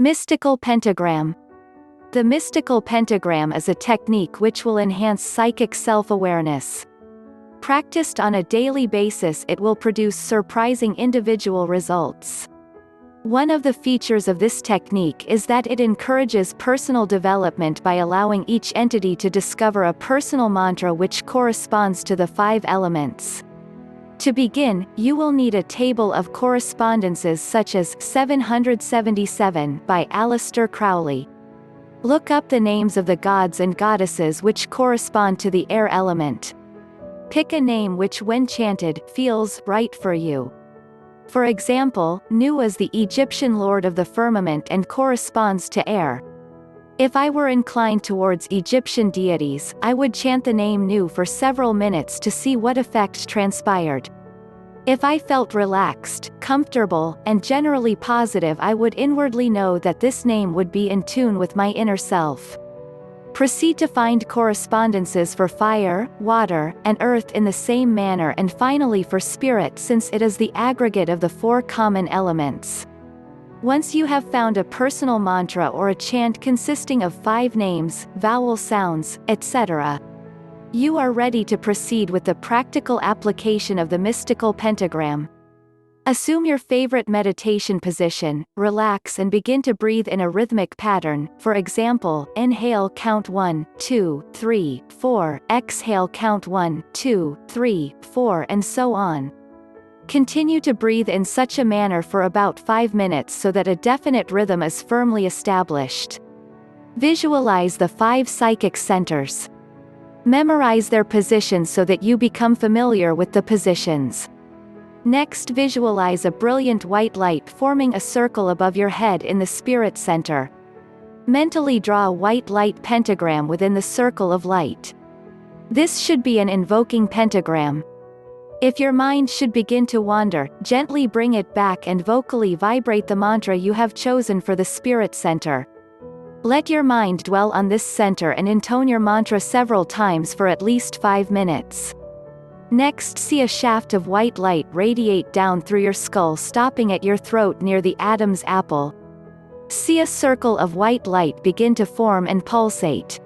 Mystical Pentagram. The mystical pentagram is a technique which will enhance psychic self-awareness. Practiced on a daily basis, it will produce surprising individual results. One of the features of this technique is that it encourages personal development by allowing each entity to discover a personal mantra which corresponds to the 5 elements. To begin, you will need a table of correspondences such as 777 by Aleister Crowley. Look up the names of the gods and goddesses which correspond to the air element. Pick a name which, when chanted, feels right for you. For example, Nu is the Egyptian lord of the firmament and corresponds to air. If I were inclined towards Egyptian deities, I would chant the name Nu for several minutes to see what effect transpired. If I felt relaxed, comfortable, and generally positive, I would inwardly know that this name would be in tune with my inner self. Proceed to find correspondences for fire, water, and earth in the same manner, and finally for spirit, since it is the aggregate of the 4 common elements. Once you have found a personal mantra or a chant consisting of 5 names, vowel sounds, etc., you are ready to proceed with the practical application of the mystical pentagram. Assume your favorite meditation position, relax and begin to breathe in a rhythmic pattern. For example, inhale, count 1, 2, 3, 4, exhale, count 1, 2, 3, 4, and so on. Continue to breathe in such a manner for about 5 minutes so that a definite rhythm is firmly established. Visualize the 5 psychic centers. Memorize their positions so that you become familiar with the positions. Next, visualize a brilliant white light forming a circle above your head in the spirit center. Mentally draw a white light pentagram within the circle of light. This should be an invoking pentagram. If your mind should begin to wander, gently bring it back and vocally vibrate the mantra you have chosen for the spirit center. Let your mind dwell on this center and intone your mantra several times for at least 5 minutes. Next, see a shaft of white light radiate down through your skull, stopping at your throat near the Adam's apple. See a circle of white light begin to form and pulsate.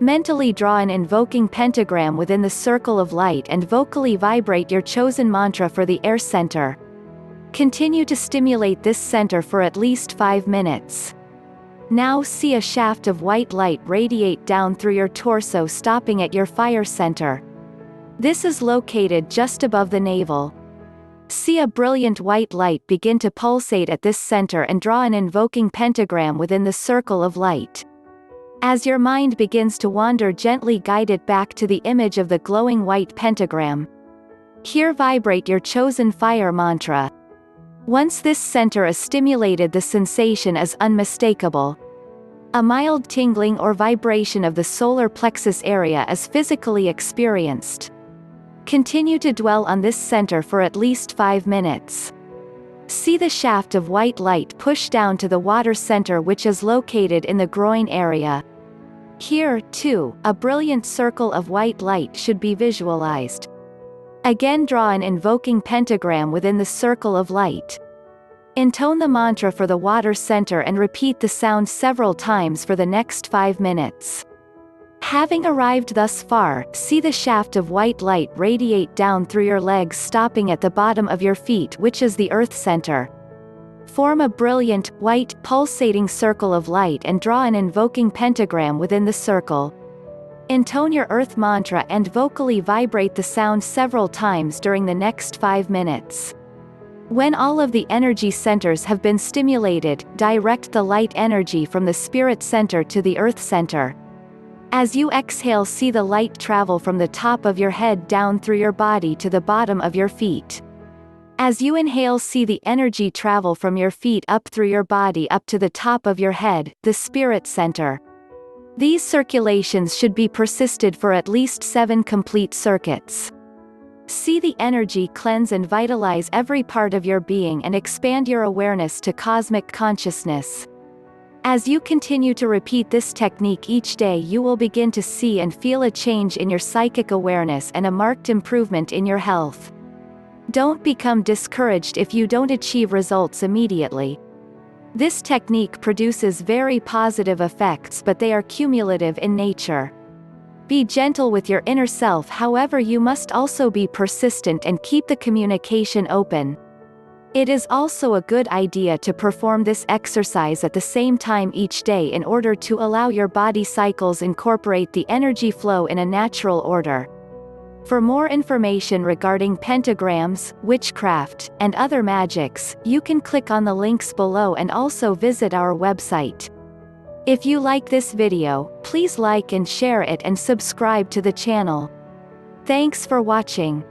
Mentally draw an invoking pentagram within the circle of light and vocally vibrate your chosen mantra for the air center. Continue to stimulate this center for at least 5 minutes. Now see a shaft of white light radiate down through your torso, stopping at your fire center. This is located just above the navel. See a brilliant white light begin to pulsate at this center and draw an invoking pentagram within the circle of light. As your mind begins to wander, gently guide it back to the image of the glowing white pentagram. Here vibrate your chosen fire mantra. Once this center is stimulated, the sensation is unmistakable. A mild tingling or vibration of the solar plexus area is physically experienced. Continue to dwell on this center for at least 5 minutes. See the shaft of white light push down to the water center, which is located in the groin area. Here, too, a brilliant circle of white light should be visualized. Again, draw an invoking pentagram within the circle of light. Intone the mantra for the water center and repeat the sound several times for the next 5 minutes. Having arrived thus far, see the shaft of white light radiate down through your legs, stopping at the bottom of your feet, which is the earth center. Form a brilliant, white, pulsating circle of light and draw an invoking pentagram within the circle. Intone your earth mantra and vocally vibrate the sound several times during the next 5 minutes. When all of the energy centers have been stimulated, direct the light energy from the spirit center to the earth center. As you exhale, see the light travel from the top of your head down through your body to the bottom of your feet. As you inhale, see the energy travel from your feet up through your body up to the top of your head, the spirit center. These circulations should be persisted for at least 7 complete circuits. See the energy cleanse and vitalize every part of your being and expand your awareness to cosmic consciousness. As you continue to repeat this technique each day, you will begin to see and feel a change in your psychic awareness and a marked improvement in your health. Don't become discouraged if you don't achieve results immediately. This technique produces very positive effects, but they are cumulative in nature. Be gentle with your inner self, however you must also be persistent and keep the communication open. It is also a good idea to perform this exercise at the same time each day in order to allow your body cycles incorporate the energy flow in a natural order. For more information regarding pentagrams, witchcraft, and other magics, you can click on the links below and also visit our website. If you like this video, please like and share it and subscribe to the channel. Thanks for watching.